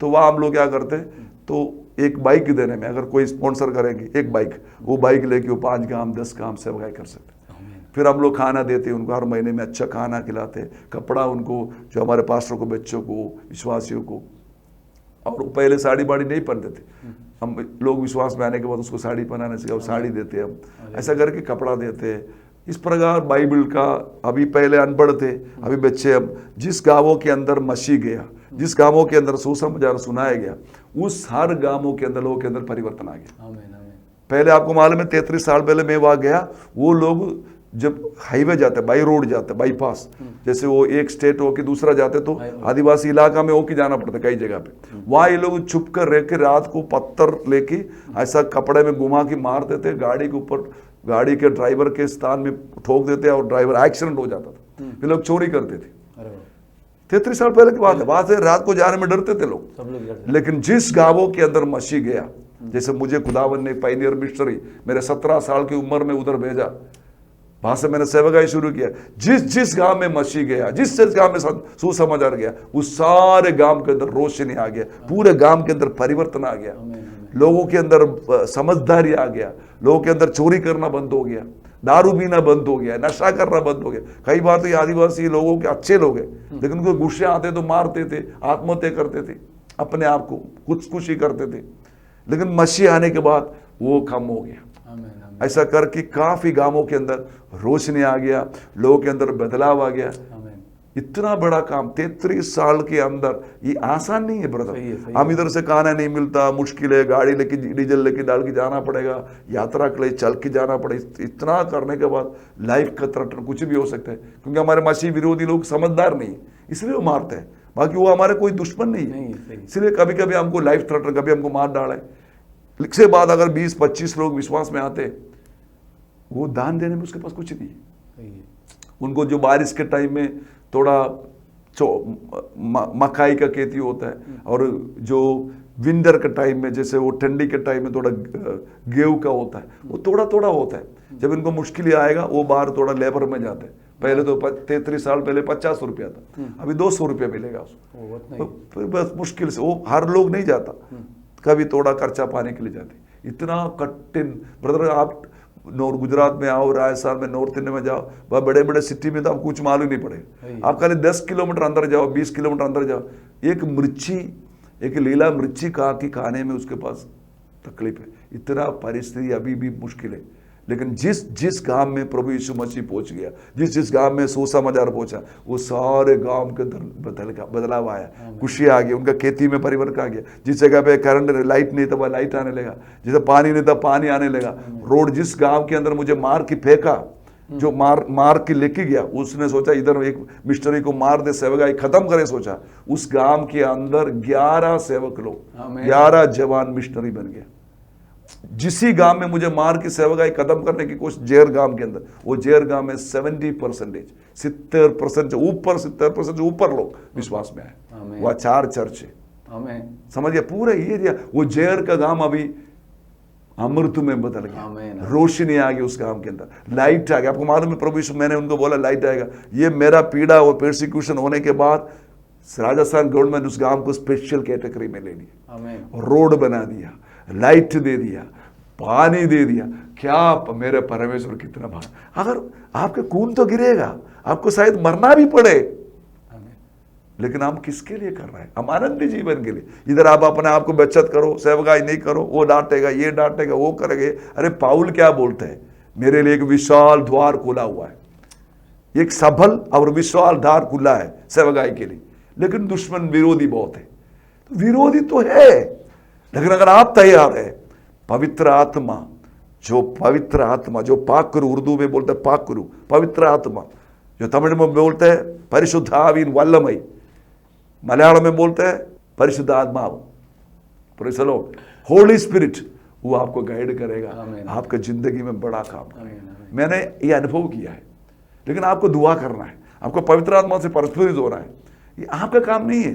तो वहाँ हम लोग क्या करते हैं, तो एक बाइक देने में अगर कोई स्पॉन्सर करेंगे, एक बाइक, वो बाइक लेके वो 5 गांव 10 गांव सेवाई कर सकते। फिर हम लोग खाना देते हैं उनको, हर महीने में अच्छा खाना खिलाते हैं, कपड़ा उनको, जो हमारे पास्टर को, बच्चों को, विश्वासियों को। और पहले साड़ी बाड़ी नहीं पहनते थे, हम लोग विश्वास में आने के बाद उसको साड़ी पहनाने से साड़ी देते हैं हम, ऐसा करके कपड़ा देते हैं। इस प्रकार बाइबल का, अभी पहले अनपढ़ थे, अभी बच्चे, हम जिस गाँवों के अंदर मसीह गया, जिस गाँवों के अंदर सुसमाचार सुनाया गया, उस हर गाँवों के अंदर लोगों के अंदर परिवर्तन आ गया। पहले आपको मालूम है 33 साल पहले मैं वहाँ गया, वो लोग जब हाईवे जाते बाई रोड जाते बाईपास, जैसे वो एक स्टेट हो के दूसरा जाते तो आदिवासी इलाका में होके जाना पड़ता कई जगह पे, वहां ये लोग छुप कर रह के रात को पत्थर लेके ऐसा कपड़े में घुमा के मार देते, गाड़ी के ऊपर गाड़ी के ड्राइवर के स्थान में ठोक देते और ड्राइवर एक्सीडेंट हो जाता था। ये लोग चोरी करते थे। 33 साल पहले की बात है। वहां से रात को जाने में डरते थे लोग। लेकिन जिस गांवों के अंदर मसीह गया, जैसे मुझे खुदावन ने पायनियर मिशनरी मेरे 17 साल की उम्र में उधर भेजा, वहां से मैंने सेवकाई शुरू किया। जिस गांव में मसीह गया, जिस गांव में सुसमाचार गया, उस सारे गांव के अंदर रोशनी आ गया, पूरे गांव के अंदर परिवर्तन आ गया, लोगों के अंदर समझदारी आ गया, लोगों के अंदर चोरी करना बंद हो गया, दारू पीना बंद हो गया, नशा करना बंद हो गया। कई बार तो ये आदिवासी लोगों के अच्छे लोग हैं, लेकिन उनको गुस्से आते तो मारते थे, आत्महत्या करते थे, अपने आप को खुदकुशी करते थे। लेकिन मसीह आने के बाद वो कम हो गया। ऐसा करके काफी गांवों के अंदर रोशनी आ गया, लोगों के अंदर बदलाव आ गया। इतना बड़ा काम 33 साल के अंदर, ये आसान नहीं है ब्रदर। हम इधर से खाना नहीं मिलता, मुश्किल है, गाड़ी लेके डीजल लेके डाल के जाना पड़ेगा, यात्रा के लिए चल के जाना पड़ेगा। इतना करने के बाद लाइफ खतरा, कुछ भी हो सकता है, क्योंकि हमारे मसीह विरोधी लोग समझदार नहीं, इसलिए वो मारते हैं। बाकी वो हमारे कोई दुश्मन नहीं है। इसलिए कभी कभी हमको लाइफ थ्रेटन, कभी हमको मार डाले। इसके बाद अगर 20-25 लोग विश्वास में आते, वो दान देने में उसके पास कुछ नहीं। उनको जो बारिश के टाइम में थोड़ा मकाई का खेती होता है, और जो विंटर के टाइम में, जैसे वो ठंडी के टाइम में थोड़ा गेहूं का होता है, वो थोड़ा थोड़ा होता है। जब इनको मुश्किल आएगा, वो बाहर थोड़ा लेबर में जाते हैं। पहले तो 33 साल पहले 50 रुपया था, अभी 200 रुपया मिलेगा उसको। फिर बस मुश्किल से, वो हर लोग नहीं जाता, कभी थोड़ा खर्चा पाने के लिए जाते। इतना कठिन ब्रदर। आप गुजरात में आओ, राजस्थान में, नॉर्थ इंडिया में जाओ, वह बड़े बड़े सिटी में तो आपको कुछ मालूम नहीं पड़ेगा। आप खाली 10 किलोमीटर अंदर जाओ, 20 किलोमीटर अंदर जाओ, एक मिर्ची, एक लीला मिर्ची खाने में उसके पास तकलीफ है। इतना परिस्थिति अभी भी मुश्किल है। लेकिन जिस गांव में प्रभु यीशु मसीह पहुंच गया, जिस गांव में सुसमाचार पहुंचा, वो सारे गांव के अंदर बदलाव आया, खुशी आ गई, उनका खेती में परिवर्तन आ गया। जिस जगह पे करंट लाइट नहीं था, वह लाइट आने लगा, जिसे पानी नहीं था, पानी आने लगा। रोड, जिस गांव के अंदर मुझे मार के फेंका, जो मार के लेके गया, उसने सोचा इधर एक मिशनरी को मार दे, सेवकाई खत्म करे सोचा। उस गांव के अंदर 11 सेवक लोग, 11 जवान मिशनरी बन गया। जिसी गांव में मुझे मार की सेवकाई खत्म करने की कोशिश, जेर गांव के अंदर, वो जेर गांव में 70% 70% से ऊपर लोग विश्वास में आए। वह 4 चर्च है, समझिए पूरा एरिया। वो जेर का गांव अभी अमृत में बदल गया, रोशनी आ गई उस गांव के अंदर, लाइट आ गया। आपको मालूम है प्रभु यीशु, मैंने उनको बोला लाइट आएगा। ये मेरा पीड़ा और परसिक्यूशन होने के बाद राजस्थान गवर्नमेंट उस गांव को स्पेशल कैटेगरी में ले लिया, रोड बना दिया, लाइट दे दिया, पानी दे दिया। क्या मेरे परमेश्वर कितना भाग। अगर आपके खून तो गिरेगा, आपको शायद मरना भी पड़े, लेकिन हम किसके लिए कर रहे हैं? हम आनंदी जीवन के लिए। इधर आप अपने आप को बचत करो, सेवकाई नहीं करो, वो डांटेगा, ये डांटेगा, वो करेंगे। अरे पाउल क्या बोलते हैं, मेरे लिए एक विशाल द्वार खुला हुआ है, एक सबल और विशाल द्वार खुला है सेवकाई के लिए, लेकिन दुश्मन विरोधी बहुत है। तो विरोधी तो है, लेकिन अगर आप तैयार है, पवित्र आत्मा जो पाकरू, उर्दू में बोलते हैं पाकरू, पवित्र आत्मा, जो तमिल में बोलते हैं परिशुद्ध आवीन वल्लमई, मलयालम में बोलते हैं परिशुद्ध आत्मा, होली स्पिरिट, वो आपको गाइड करेगा, आपके जिंदगी में बड़ा काम करेगा। मैंने ये अनुभव किया है। लेकिन आपको दुआ करना है, आपको पवित्र आत्मा से परस्परित होना है। ये आपका काम नहीं है,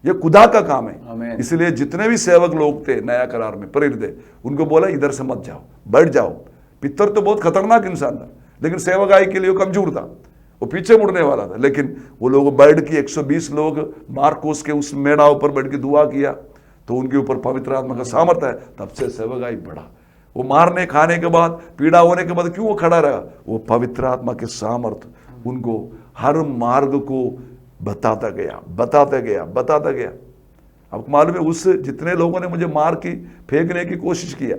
ये खुदा का काम है। इसलिए जितने भी सेवक लोग थे नया करार में प्रेरित थे, उनको बोला इधर से मत जाओ, बैठ जाओ। पितर तो बहुत खतरनाक इंसान था, लेकिन सेवकाई के लिए वो कमजोर था, वो पीछे मुड़ने वाला था। लेकिन वो लोग बैठ के 120 लोग मार्कोस के उस मेड़ा ऊपर बैठ के दुआ किया, तो उनके ऊपर पवित्र आत्मा का सामर्थ्य है। तब से सेवकाई बढ़ा। वो मारने खाने के बाद, पीड़ा होने के बाद क्यों वो खड़ा रहा? वो पवित्र आत्मा के सामर्थ्य उनको हर मार्ग को बताता गया। आपको मालूम है, उस जितने लोगों ने मुझे मार की फेंकने की कोशिश किया,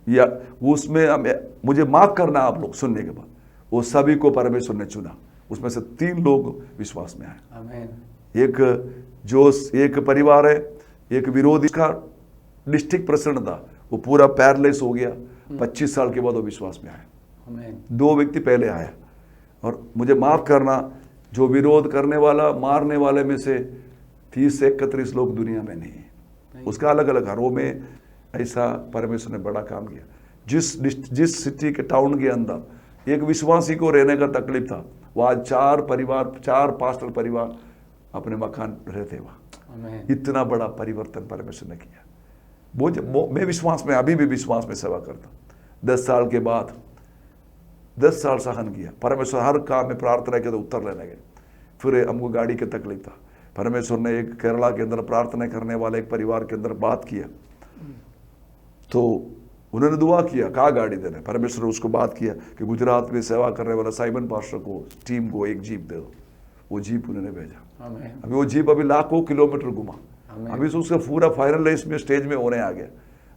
या उसमें मुझे माफ करना आप लोग सुनने के बाद, वो सभी को परमेश्वर ने चुना। उसमें से 3 लोग विश्वास में आए। एक परिवार है, एक विरोधी का डिस्ट्रिक्ट प्रेसिडेंट था, वो पूरा पैरलेस हो गया। 25 साल के बाद वो विश्वास में आए। आमीन। 2 व्यक्ति पहले आया। और मुझे माफ करना, जो विरोध करने वाला, मारने वाले में से 30 से 31 लोग दुनिया में नहीं है। उसका अलग अलग घरों में ऐसा परमेश्वर ने बड़ा काम किया। जिस सिटी के टाउन के अंदर एक विश्वासी को रहने का तकलीफ था, वो आज 4 पास्टर परिवार अपने मकान रहते वहाँ। इतना बड़ा परिवर्तन परमेश्वर ने किया। मैं विश्वास में, अभी भी विश्वास में सेवा करता हूँ। 10 साल के बाद 10 साल सहन किया। परमेश्वर हर काम में प्रार्थना के तो उत्तर लेने गए। फिर हमको गाड़ी की तकलीफ था, परमेश्वर ने एक केरला के अंदर प्रार्थना करने वाले एक परिवार के अंदर बात किया, तो उन्होंने दुआ किया कहा गाड़ी देने। परमेश्वर ने उसको बात किया कि गुजरात में सेवा करने वाला साइमन पास्टर को, टीम को एक जीप दे दो। वो जीप उन्होंने भेजा। अभी वो जीप अभी लाखों किलोमीटर घुमा। अभी तो उसका पूरा फाइनल इसमें स्टेज में होने आ गया।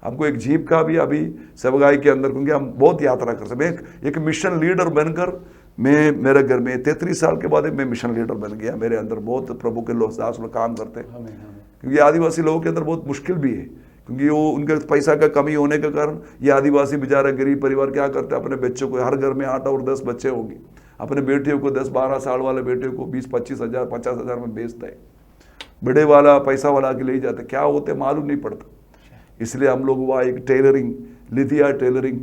हमको एक जीप का भी अभी सेवगाई के अंदर, क्योंकि हम बहुत यात्रा कर सकते। मैं एक मिशन लीडर बनकर, मैं मेरे घर में 33 साल के बाद मैं मिशन लीडर बन गया। मेरे अंदर बहुत प्रभु के लोग दास लोग काम करते हैं, क्योंकि आदिवासी लोगों के अंदर बहुत मुश्किल भी है, क्योंकि वो उनके पैसा का कमी होने के कारण ये आदिवासी बेचारा गरीब परिवार क्या करते हैं, अपने बच्चों को, हर घर में 8 और 10 बच्चे होंगे, अपने बेटियों को 10-12 साल वाले बेटियों को 20-25 हज़ार 50 हज़ार में बेचता है। बड़े वाला पैसा वाला के ले जाते, क्या होते मालूम नहीं पड़ता। इसलिए हम लोग वहाँ एक टेलरिंग, लिथिया टेलरिंग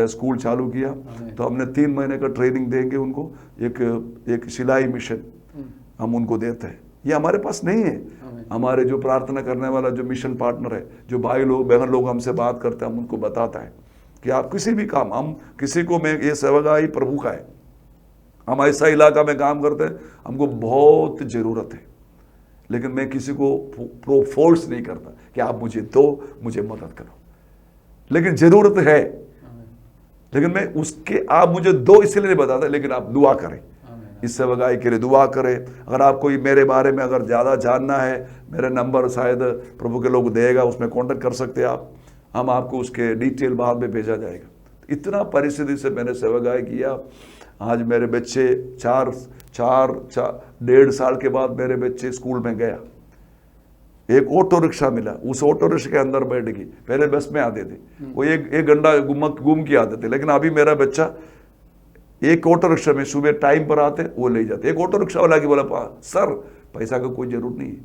स्कूल चालू किया। तो हमने 3 महीने का ट्रेनिंग देंगे उनको। एक सिलाई मिशन हम उनको देते हैं। ये हमारे पास नहीं है। हमारे जो प्रार्थना करने वाला जो मिशन पार्टनर है, जो भाई लोग बहन लोग हमसे बात करते हैं, हम उनको बताता है कि आप किसी भी काम, हम किसी को, मैं ये सेवगाई प्रभु का है, हम ऐसा इलाका में काम करते हैं, हमको बहुत ज़रूरत है, लेकिन मैं किसी को फोर्स नहीं करता कि आप मुझे दो, मुझे मदद करो, लेकिन ज़रूरत है। लेकिन मैं उसके आप मुझे दो इसलिए नहीं बताता, लेकिन आप दुआ करें, इस सेवगाई के लिए दुआ करें। अगर आपको मेरे बारे में अगर ज़्यादा जानना है, मेरा नंबर शायद प्रभु के लोग देगा, उसमें कांटेक्ट कर सकते हैं आप। हम आपको उसके डिटेल बाद में भेजा जाएगा। इतना परिस्थिति से मैंने सेवगाई किया। आज मेरे बच्चे 1.5 साल के बाद मेरे बच्चे स्कूल में गया। एक ऑटो रिक्शा मिला, उस ऑटो रिक्शा के अंदर बैठ गई। पहले बस में आते थे, वो एक घंटा घूम के आते थे, लेकिन अभी मेरा बच्चा एक ऑटो रिक्शा में सुबह टाइम पर आते, वो ले जाते। एक ऑटो रिक्शा वाला की बोला, सर पैसा का कोई जरूरत नहीं है,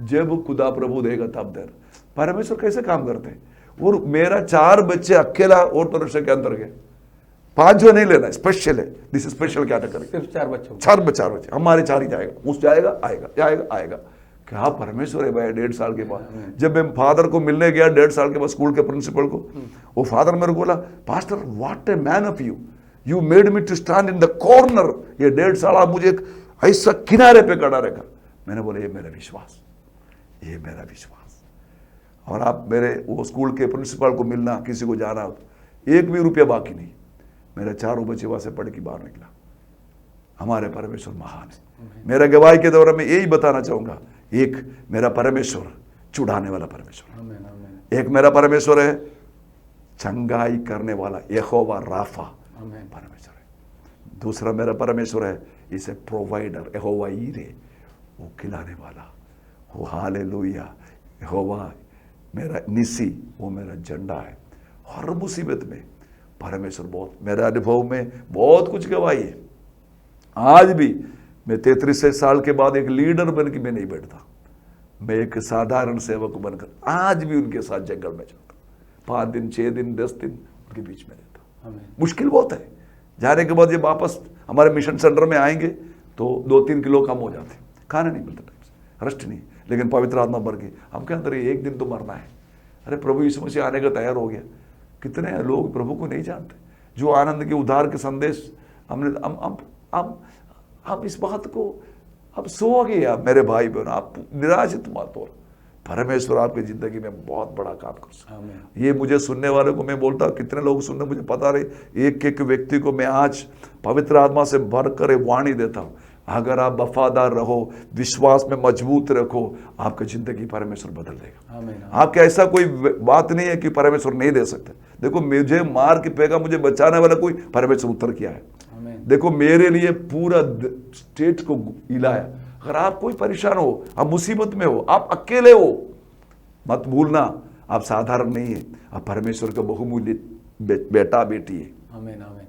जब खुदा प्रभु देगा तब देर। परमेश्वर कैसे काम करते हैं। और मेरा 4 बच्चे अकेला ऑटो रिक्शा के अंदर गए। 5 जो नहीं लेना, स्पेशल है, दिस स्पेशल कैटेगरी। सिर्फ 4 बच्चे, 4 बच्चे हमारे 4 ही जाएगा, उस जाएगा आएगा, जाएगा आएगा। क्या परमेश्वर है भाई। 1.5 साल के बाद जब मैं फादर को मिलने गया, 1.5 साल के बाद स्कूल के प्रिंसिपल को, वो फादर मेरे को बोला, pastor what a man of you made me to stand in the corner. ये 1.5 साल आप मुझे ऐसा किनारे पे खड़ा रखा। मैंने बोला ये मेरा विश्वास, ये मेरा विश्वास। और आप मेरे वो स्कूल के प्रिंसिपल को मिलना, किसी को जाना हो, 1 भी रुपया बाकी नहीं। मेरे 4 बच्चे वहां से पढ़ के बाहर निकला। हमारे परमेश्वर महान है। मेरा गवाही के दौरान मैं यही बताना चाहूंगा, एक मेरा परमेश्वर छुड़ाने वाला परमेश्वर, एक मेरा परमेश्वर है चंगाई करने वाला, यहोवा राफा परमेश्वर है। दूसरा मेरा परमेश्वर है इसे प्रोवाइडर, यहोवा ईरे, वो खिलाने वाला, वो हालेलुया। यहोवा मेरा निसी, वो मेरा झंडा है। हर मुसीबत में परमेश्वर बहुत, मेरे अनुभव में बहुत कुछ गवाही है। आज भी मैं 33 साल के बाद एक लीडर बन के मैं नहीं बैठता, मैं एक साधारण सेवक बनकर आज भी उनके साथ जंगल में चलता। 5 दिन 6 दिन 10 दिन उनके बीच में रहता। मुश्किल बहुत है। जाने के बाद ये वापस हमारे मिशन सेंटर में आएंगे तो 2-3 किलो कम हो जाते, खाना नहीं मिलता, टाइम से रस्ट नहीं, लेकिन पवित्र आत्मा भर के हम क्या अंदर एक दिन तो मरना है। अरे प्रभु यीशु मसीह आने का तैयार हो गया। कितने लोग प्रभु को नहीं जानते, जो आनंद के उद्धार के संदेश हमने हम इस बात को अब सो गए। आप मेरे भाई बहन, आप निराशित मत हो। परमेश्वर आपकी जिंदगी में बहुत बड़ा काम कर सकता। ये मुझे सुनने वाले को मैं बोलता, कितने लोग सुनने मुझे पता रहे, एक एक व्यक्ति को मैं आज पवित्र आत्मा से भर कर वाणी देता हूँ। अगर आप वफादार रहो, विश्वास में मजबूत रखो, आपकी जिंदगी परमेश्वर बदल देगा। आपके ऐसा कोई बात नहीं है कि परमेश्वर नहीं दे सकते। देखो मुझे मार के फेंका, मुझे बचाने वाला कोई परमेश्वर उत्तर किया है। देखो मेरे लिए पूरा स्टेट को हिलाया। अगर आप कोई परेशान हो, आप मुसीबत में हो, आप अकेले हो, मत भूलना आप साधारण नहीं है, आप परमेश्वर का बहुमूल्य बेटा बेटी है। आमीन आमीन।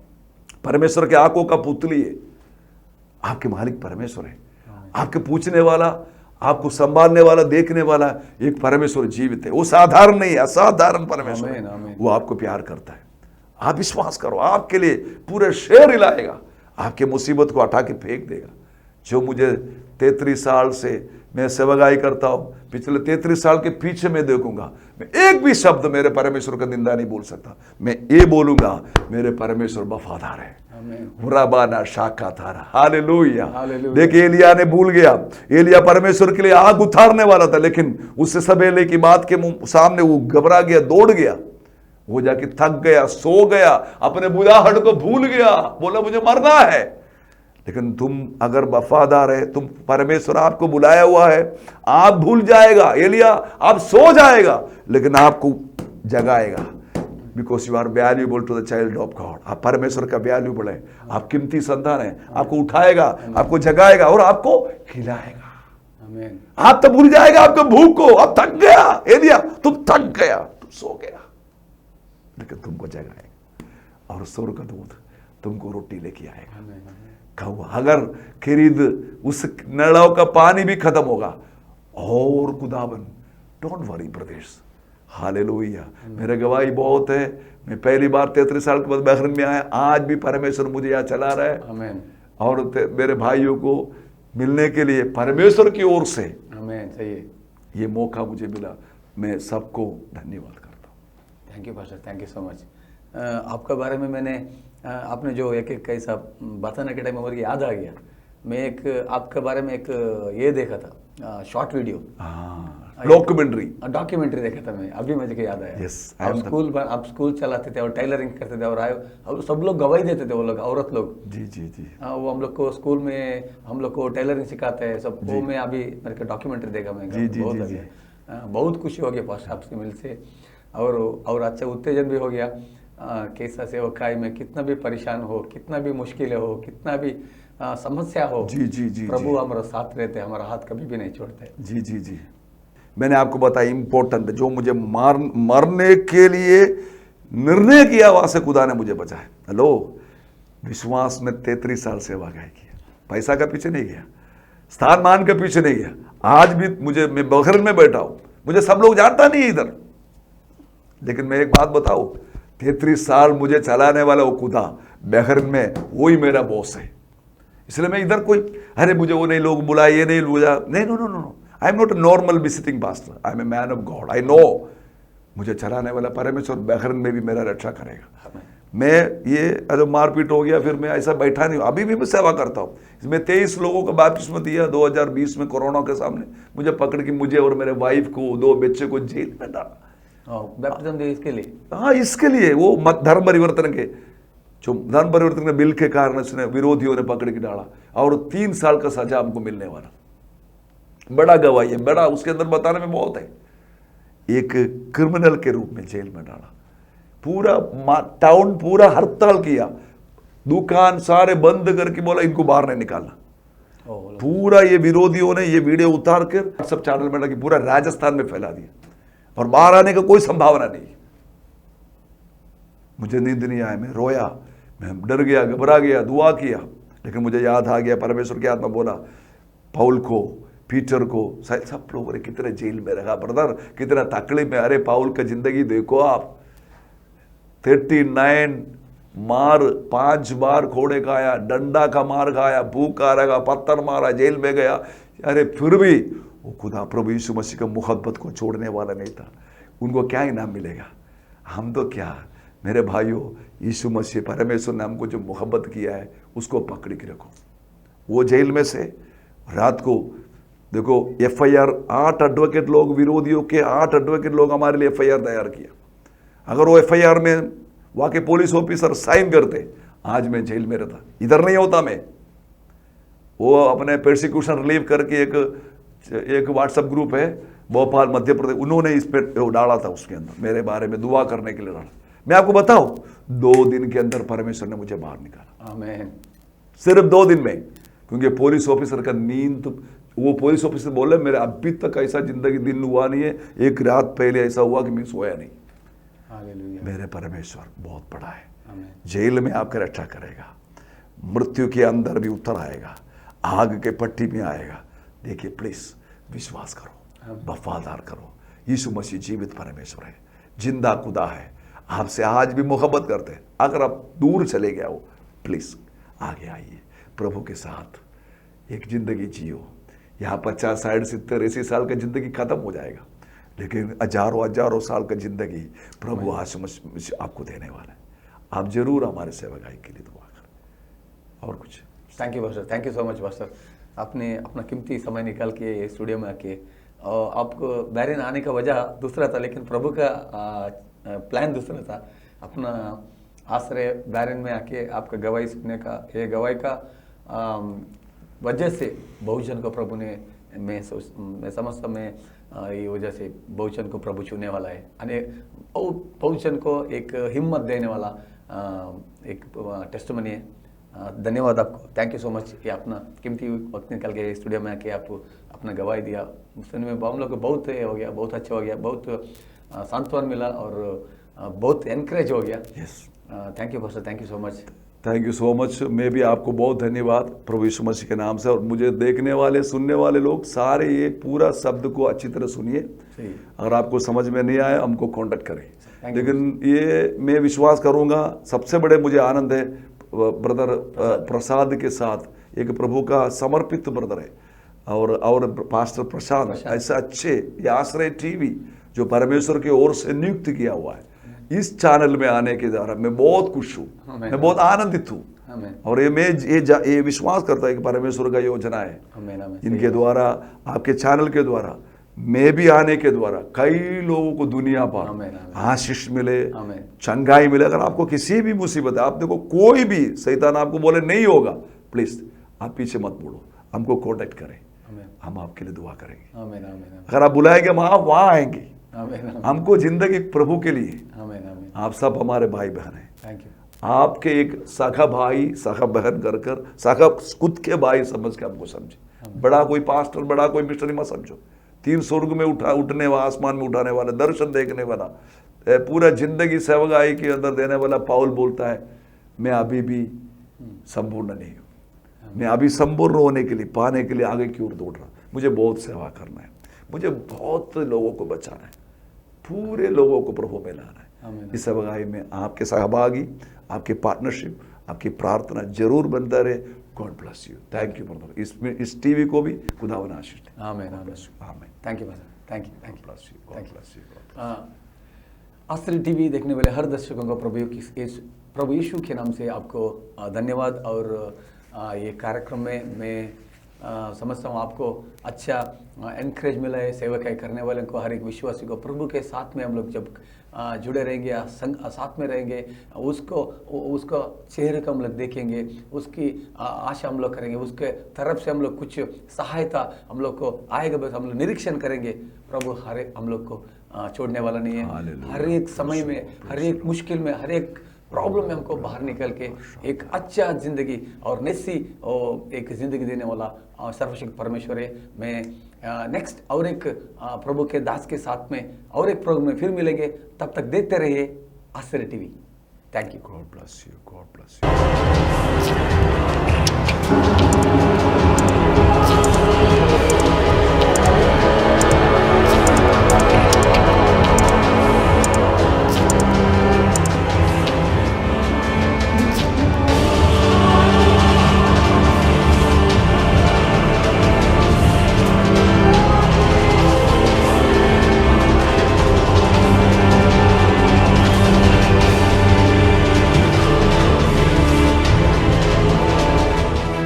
परमेश्वर के आंखों का पुतली है। आपके मालिक परमेश्वर है, आपके पूछने वाला, आपको संभालने वाला, देखने वाला एक परमेश्वर जीवित है। वो साधारण नहीं है, असाधारण परमेश्वर आमीन, है। आमीन। वो आपको प्यार करता है। आप विश्वास करो, आपके लिए पूरे शहर हिलाएगा, आपके मुसीबत को हटा के फेंक देगा। जो मुझे 33 साल से मैं सेवकाई करता हूं, पिछले 33 साल के पीछे मैं देखूंगा, मैं एक भी शब्द मेरे परमेश्वर का निंदा नहीं बोल सकता। मैं ये बोलूंगा, मेरे परमेश्वर वफादार है। आमीन। रबाना शाखा थारा, हालेलुया। हालेलुया। देखिए एलिया ने भूल गया, एलिया परमेश्वर के लिए आग उतारने वाला था, लेकिन उससे सब एलिया की बात के सामने वो घबरा गया, दौड़ गया, वो जाके थक गया, सो गया, अपने बुढ़ाहट को भूल गया, बोला मुझे मरना है। लेकिन तुम अगर वफादार है, तुम परमेश्वर आपको बुलाया हुआ है, आप भूल जाएगा एलिया, आप सो जाएगा, लेकिन आपको जगाएगा। Because you are valuable to the child of God. आप परमेश्वर का वैल्यूएबल है, आप कीमती संतान है। आपको उठाएगा, आपको जगाएगा और आपको खिलाएगा। आमीन। आप तो भूल जाएगा आपको भूख को, आप थक गया एलिया, तुम थक गया, तुम सो गया, लेकिन तुमको जगाएगा और स्वर्गदूत तुमको रोटी लेके आएगा। आमीन। कहूँ अगर खरीद उस नड़ाव का पानी भी खत्म होगा और खुदावन, डोंट वरी प्रदेश। हालेलुया। मेरे गवाही बहुत है। मैं पहली बार 33 साल के बाद बहरीन में आया, आज भी परमेश्वर मुझे यहाँ चला रहा है। आमीन। और मेरे भाइयों को मिलने के लिए परमेश्वर की ओर से आमीन। सही है। ये मौका मुझे मिला, मैं सबको धन्यवाद करता हूँ। Thank you pastor, thank you so much. आपके बारे में मैंने आपने जो एक एक कैसा बताने के टाइम में मुझे याद आ गया। मैं एक आपके बारे में एक ये देखा था, शॉर्ट वीडियो, डॉक्यूमेंट्री देखा था मैं, अभी मुझे याद आया। Yes, आप स्कूल चलाते थे और टेलरिंग करते थे और सब लोग गवाही देते थे, वो लोग औरत लोग। जी जी जी। वो हम लोग को स्कूल में हम लोग को टेलरिंग सिखाते हैं सब। वो मैं अभी मेरे को डॉक्यूमेंट्री देखा मैं, जी, जी, बहुत जी, अच्छा। बहुत खुशी हो गया पास्टर आपसे मिल से, और अच्छा उत्तेजन भी हो गया। कैसा सेवकाई में कितना भी परेशान हो, कितना भी मुश्किल हो, कितना भी समस्या हो, जी जी जी, प्रभु हमारा साथ रहते, हमारा हाथ कभी भी नहीं छोड़ते। जी जी जी। मैंने आपको बताया इंपॉर्टेंट, जो मुझे मरने के लिए निर्णय किया, वहां से खुदा ने मुझे बचाया। हेलो, विश्वास में 33 साल सेवा किया, पैसा का पीछे नहीं गया, स्थान मान के पीछे नहीं गया। आज भी मैं बहरीन में बैठा हूं, मुझे सब लोग जानता नहीं इधर, लेकिन मैं एक बात बताऊं, 33 साल मुझे चलाने वाला वो खुदा बहरीन में वही मेरा बॉस है। इसलिए मैं इधर कोई अरे मुझे वो नहीं लोग बुलाए, ये नहीं बुला, नहीं, no no no no, I am not a normal visiting pastor, I am a man of God. I know मुझे चलाने वाला परमेश्वर बहरीन में भी मेरा रक्षा करेगा। मैं ये अगर मारपीट हो गया फिर मैं ऐसा बैठा नहीं हूँ, अभी भी मैं सेवा करता हूँ। इसमें 23 लोगों का बपतिस्मा दिया 2020 में कोरोना के सामने, मुझे पकड़ के मुझे और मेरे वाइफ को, 2 बच्चे को जेल में डाला। बैप्टिज्म दिया इसके लिए? हाँ, इसके लिए, वो धर्म परिवर्तन के, जो धर्म परिवर्तन के बिल के कारण इसने विरोधियों ने पकड़ के डाला और 3 साल का सजा हमको मिलने वाला। बड़ा गवाही है, बड़ा उसके अंदर बताने में बहुत है। एक क्रिमिनल के रूप में जेल में डाला, पूरा टाउन पूरा हड़ताल किया, दुकान सारे बंद करके बोला इनको बाहर नहीं निकालना। पूरा ये विरोधियों ने ये वीडियो उतार कर सब चैनल में लगी, पूरा राजस्थान में फैला दिया और बाहर आने का कोई संभावना नहीं। मुझे नींद नहीं आया, मैं रोया, मैं डर गया, घबरा गया, दुआ किया, लेकिन मुझे याद आ गया, परमेश्वर की आत्मा बोला पौल को, पीटर को, सब लोगों ने कितने जेल में रखा ब्रदर, कितना तकलीफ में। अरे पौल का जिंदगी देखो आप, 39 मार, 5 बार घोड़े खाया, डंडा का मार खाया, भूखा रहा, पत्थर मारा, जेल में गया। अरे फिर भी वो खुदा प्रभु यीशु मसीह का मोहब्बत को छोड़ने वाला नहीं था। उनको क्या इनाम मिलेगा? हम तो क्या, मेरे भाइयों, यीशु मसीह परमेश्वर ने हमको जो मोहब्बत किया है उसको पकड़ के रखो। वो जेल में से रात को देखो FIR 8 एडवोकेट लोग, विरोधियों के 8 एडवोकेट लोग हमारे लिए FIR तैयार किया। अगर वो FIR में वहाँ के पुलिस ऑफिसर साइन करते, आज मैं जेल में रहता, इधर नहीं होता मैं। वो अपने प्रोसिक्यूशन रिलीव करके एक व्हाट्सएप ग्रुप है भोपाल मध्य प्रदेश, उन्होंने इस पर डाला था, उसके अंदर मेरे बारे में दुआ करने के लिए डाला। मैं आपको बताऊं, 2 दिन के अंदर परमेश्वर ने मुझे बाहर निकाला। आमीन। सिर्फ 2 दिन में, क्योंकि पुलिस ऑफिसर का नींद, वो पुलिस ऑफिसर बोले मेरे अभी तक ऐसा जिंदगी दिन हुआ नहीं है, एक रात पहले ऐसा हुआ कि मैं सोया नहीं। हालेलुया। मेरे परमेश्वर बहुत बड़ा है। जेल में आपका रक्षा करेगा, मृत्यु के अंदर भी उतर आएगा, आग के पट्टी में आएगा। देखिए प्लीज विश्वास करो, वफादार करो। यीशु मसीह जीवित परमेश्वर है, जिंदा खुदा है, आपसे आज भी मोहब्बत करते हैं। अगर आप दूर चले गए हो, प्लीज आगे आइए, प्रभु के साथ एक जिंदगी जियो। यहाँ 50 60 70 80 साल का जिंदगी खत्म हो जाएगा, लेकिन हजारों हजारों साल का जिंदगी प्रभु आज आपको देने वाला है। आप जरूर हमारे सेवकाई के लिए दुआ करें। और कुछ? Thank you pastor, thank you so much pastor. आपने अपना कीमती समय निकाल के स्टूडियो में आके, और आपको बैरिन आने का वजह दूसरा था, लेकिन प्रभु का प्लान दूसरा था। अपना आश्रय बैरिन में आके आपका गवाही सुनने का, ये गवाही का वजह से बहुजन को प्रभु ने, मैं समझता मैं ये वजह से बहुजन को प्रभु छूने वाला है। बहुजन को एक हिम्मत देने वाला एक टेस्टिमनी है। धन्यवाद आपको, थैंक यू सो मच। ये अपना कीमती वक्त निकल के स्टूडियो में आके आप अपना गवाही दिया। सुनने में हम लोग को बहुत हो गया, बहुत अच्छा हो गया, बहुत सांत्वन मिला और बहुत एनकरेज हो गया। Thank you pastor, thank you so much. Thank you so much. मैं भी आपको बहुत धन्यवाद प्रभु यीशु मसीह के नाम से। और मुझे देखने वाले सुनने वाले लोग सारे ये पूरा शब्द को अच्छी तरह सुनिए। अगर आपको समझ में नहीं आया, हमको कांटेक्ट करें। लेकिन ये मैं विश्वास करूंगा, सबसे बड़े मुझे आनंद है ब्रदर प्रसाद के साथ, एक प्रभु का समर्पित ब्रदर है, और पास्टर प्रसाद ऐसे अच्छे, ये आश्रय टीवी जो परमेश्वर की ओर से नियुक्त किया हुआ है, इस चैनल में आने के द्वारा मैं बहुत खुश हूँ, मैं बहुत आनंदित हूँ। और ये विश्वास करता है कि परमेश्वर का योजना है इनके द्वारा, आपके चैनल के द्वारा, मैं भी आने के द्वारा कई लोगों को दुनिया पर आशीष मिले, चंगाई मिले। अगर आपको किसी भी मुसीबत है, आप देखो कोई भी शैतान आपको बोले नहीं होगा, प्लीज आप पीछे मत मुड़ो, हमको कांटेक्ट करें, हम आपके लिए दुआ करेंगे। अगर आप बुलाएंगे हम वहां आएंगे। हमको जिंदगी प्रभु के लिए, आप सब हमारे भाई बहन हैं। आपके एक सखा भाई सखा बहन कर सखा खुद के भाई समझ के हमको समझे। बड़ा कोई पास्टर, बड़ा कोई मिस्टरी मत समझो। 3 स्वर्ग में उठने वाला, आसमान में उठाने वाला, दर्शन देखने वाला, पूरा जिंदगी सेवकाई के अंदर देने वाला पौल बोलता है, मैं अभी भी संपूर्ण नहीं हूँ, मैं अभी संपूर्ण होने के लिए, पाने के लिए आगे की ओर दौड़ रहा। मुझे बहुत सेवा करना है, मुझे बहुत लोगों को बचाना है, पूरे लोगों को प्रभु में लाना है। इस सेवकाई में आपके सहभागी, आपके पार्टनरशिप, आपकी प्रार्थना जरूर बनता रहे। God bless you. Thank you brother. इसमें इस टीवी को भी खुदावन आशीष दे। आमीन, आमीन, आमीन। Thank you brother, thank you, thank you, bless you, God bless you. आश्रय टीवी देखने वाले हर दर्शकों को प्रभु यीशु के नाम से आपको धन्यवाद। और ये कार्यक्रम में मैं समझता हूँ आपको अच्छा एनकरेज मिला है। सेवकाई करने वाले को, हर एक विश्वासी को प्रभु के साथ में हम लोग जब जुड़े रहेंगे, साथ में रहेंगे, उसको चेहरे को हम लोग देखेंगे, उसकी आशा हम लोग करेंगे, उसके तरफ से हम लोग कुछ सहायता हम लोग को आएगा, बस हम लोग निरीक्षण करेंगे। प्रभु हर एक हम लोग को छोड़ने वाला नहीं है। हर एक समय में, हर एक मुश्किल में, हर एक प्रॉब्लम में हमको बाहर निकल के एक अच्छा जिंदगी और निस्सी एक जिंदगी देने वाला सर्वशक्ति परमेश्वर है। मैं नेक्स्ट और एक प्रभु के दास के साथ में और एक प्रोग्राम में फिर मिलेंगे। तब तक देखते रहिए आश्रय TV. Thank you. God bless you, God bless you.